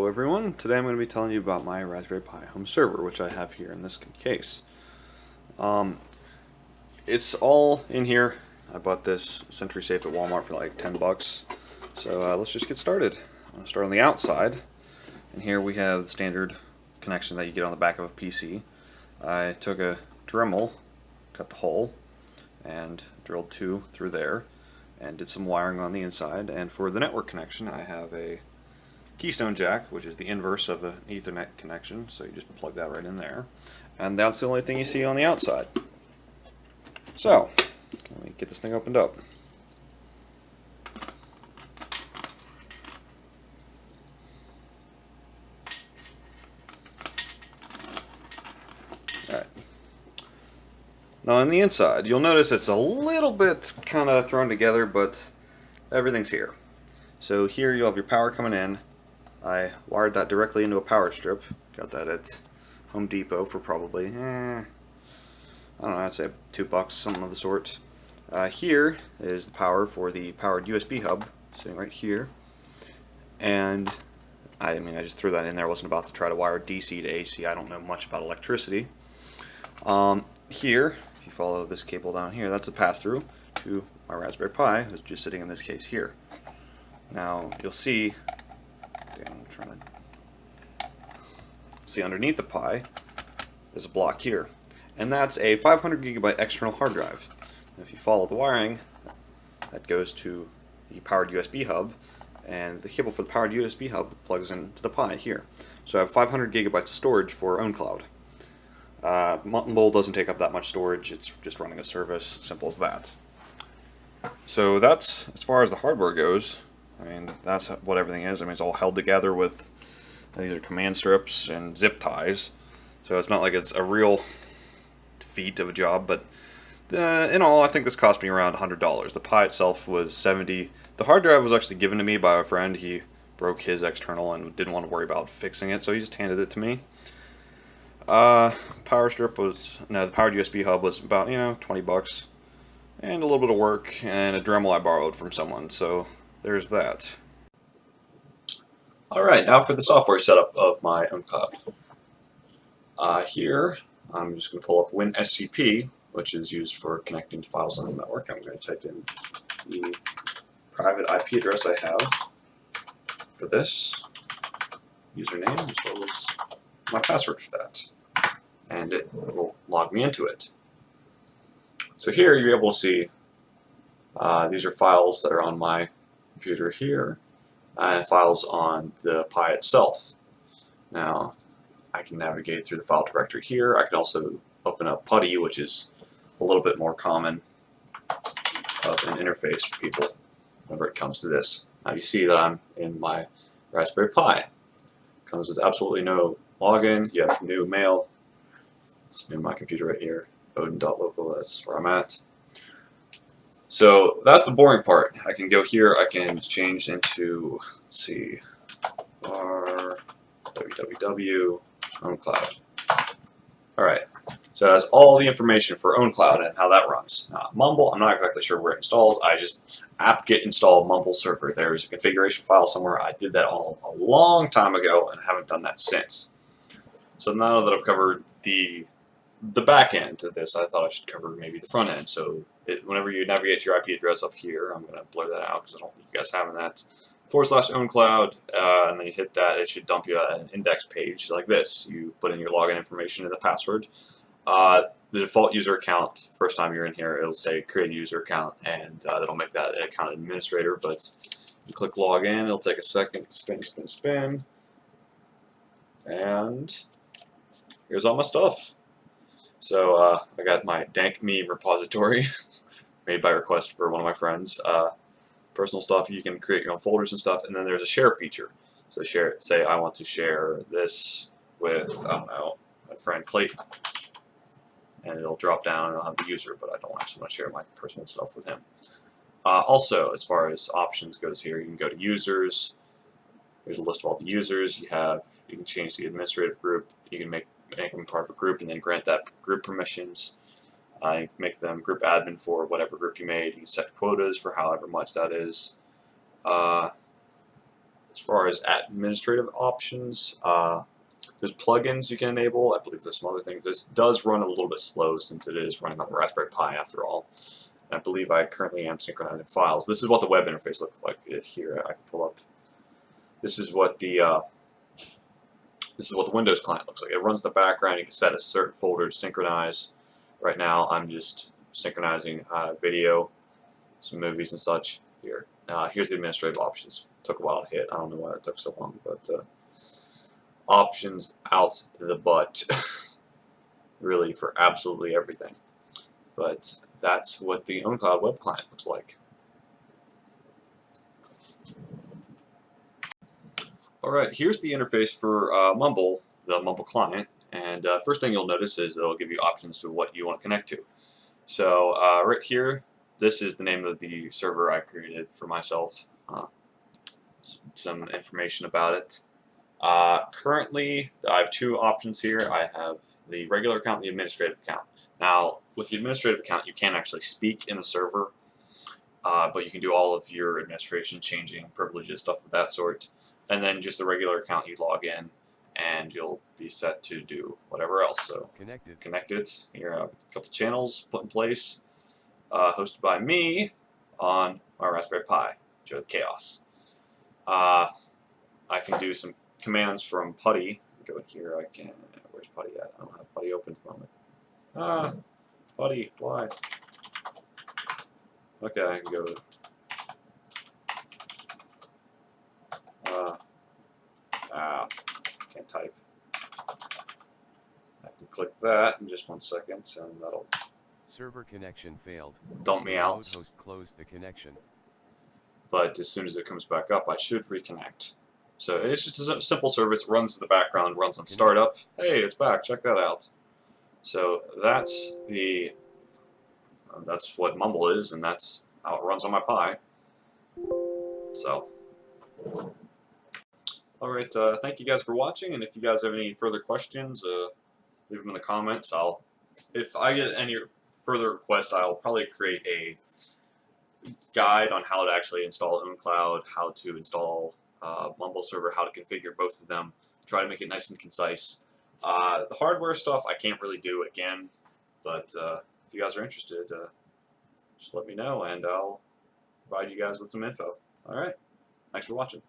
Hello everyone, today I'm going to be telling you about my Raspberry Pi home server, which I have here in this case. It's all in here. I bought this SentrySafe at Walmart for like 10 bucks. So let's just get started. I'm going to start on the outside, and here we have the standard connection that you get on the back of a PC. I took a Dremel, cut the hole, and drilled two through there, and did some wiring on the inside. And for the network connection, I have a Keystone jack, which is the inverse of an Ethernet connection, so you just plug that right in there. And that's the only thing you see on the outside. So, let me get this thing opened up. Alright. Now on the inside, you'll notice it's a little bit kind of thrown together, but everything's here. So here you'll have your power coming in. I wired that directly into a power strip. Got that at Home Depot for probably, I don't know, I'd say $2, something of the sort. Here is the power for the powered USB hub, sitting right here. And I just threw that in there. I wasn't about to try to wire DC to AC. I don't know much about electricity. Here, if you follow this cable down here, that's a pass-through to my Raspberry Pi, who's just sitting in this case here. Now you'll see. I'm trying to see underneath the Pi there's a block here, and that's a 500 gigabyte external hard drive. And if you follow the wiring, that goes to the powered USB hub, and the cable for the powered USB hub plugs into the Pi here. So I have 500 gigabytes of storage for OwnCloud. Mumble doesn't take up that much storage. It's just running a service, simple as that. So that's as far as the hardware goes. That's what everything is. It's all held together with, these are command strips and zip ties. So it's not like it's a real feat of a job, but in all, I think this cost me around $100. The Pi itself was $70. The hard drive was actually given to me by a friend. He broke his external and didn't want to worry about fixing it, so he just handed it to me. Power strip was, no, the powered USB hub was about, $20. And a little bit of work, and a Dremel I borrowed from someone, so there's that. Alright, now for the software setup of my OwnCloud. Here, I'm just going to pull up WinSCP, which is used for connecting to files on the network. I'm going to type in the private IP address I have for this username, as well as my password for that. And it will log me into it. So here, you're able to see these are files that are on my computer here, and files on the Pi itself. Now, I can navigate through the file directory here. I can also open up PuTTY, which is a little bit more common of an interface for people whenever it comes to this. Now you see that I'm in my Raspberry Pi. Comes with absolutely no login. You have new mail. It's new my computer right here. Odin.local, that's where I'm at. So that's the boring part. I can go here, I can change into, let's see, www OwnCloud. Alright, so it has all the information for OwnCloud and how that runs. Now, Mumble, I'm not exactly sure where it installs. I just apt-get install Mumble server. There's a configuration file somewhere. I did that all a long time ago and haven't done that since. So now that I've covered the back end to this, I thought I should cover maybe the front end. So whenever you navigate to your IP address up here, I'm going to blur that out because I don't want you guys having that, /OwnCloud, and then you hit that, it should dump you at an index page like this. You put in your login information and the password. The default user account, first time you're in here, it'll say create a user account, and that'll make that an account administrator, but you click login, it'll take a second, spin, and here's all my stuff. So I got my dank meme repository made by request for one of my friends. Personal stuff, you can create your own folders and stuff, and then there's a share feature. So say I want to share this with, I don't know, my friend Clayton, and it'll drop down and it'll have the user, but I don't actually want to share my personal stuff with him. Also, as far as options goes here, you can go to users. There's a list of all the users. You can change the administrative group. You can make them part of a group and then grant that group permissions. You can make them group admin for whatever group you made. You can set quotas for however much that is. As far as administrative options, there's plugins you can enable. I believe there's some other things. This does run a little bit slow since it is running on the Raspberry Pi after all. And I believe I currently am synchronizing files. This is what the web interface looks like here. I can pull up. This is what the Windows client looks like. It runs in the background. You can set a certain folder to synchronize. Right now, I'm just synchronizing video, some movies and such here. Here's the administrative options. Took a while to hit. I don't know why it took so long, but options out the butt, really, for absolutely everything. But that's what the OwnCloud web client looks like. Alright, here's the interface for Mumble, the Mumble client. And first thing you'll notice is it'll give you options to what you want to connect to. So right here, this is the name of the server I created for myself. Some information about it. Currently, I have two options here. I have the regular account and the administrative account. Now, with the administrative account, you can't actually speak in the server, but you can do all of your administration, changing privileges, stuff of that sort. And then just the regular account, you log in, and you'll be set to do whatever else. So connect it. Here are a couple channels put in place, hosted by me on my Raspberry Pi, Joe the Chaos. I can do some commands from Putty. Go in here. I can. Where's Putty at? I don't have Putty open at the moment. Putty, why? Okay, I can go. Can't type. I can click that in just 1 second, and that'll. Server connection failed. Dump me out. Host closed the connection. But as soon as it comes back up, I should reconnect. So it's just a simple service. It runs in the background, runs on startup. Hey, it's back. Check that out. So that's what Mumble is, and that's how it runs on my Pi. So, all right. Thank you guys for watching, and if you guys have any further questions, leave them in the comments. If I get any further requests, I'll probably create a guide on how to actually install OwnCloud, how to install Mumble server, how to configure both of them, try to make it nice and concise. The hardware stuff I can't really do again, but if you guys are interested, just let me know and I'll provide you guys with some info. Alright, thanks for watching.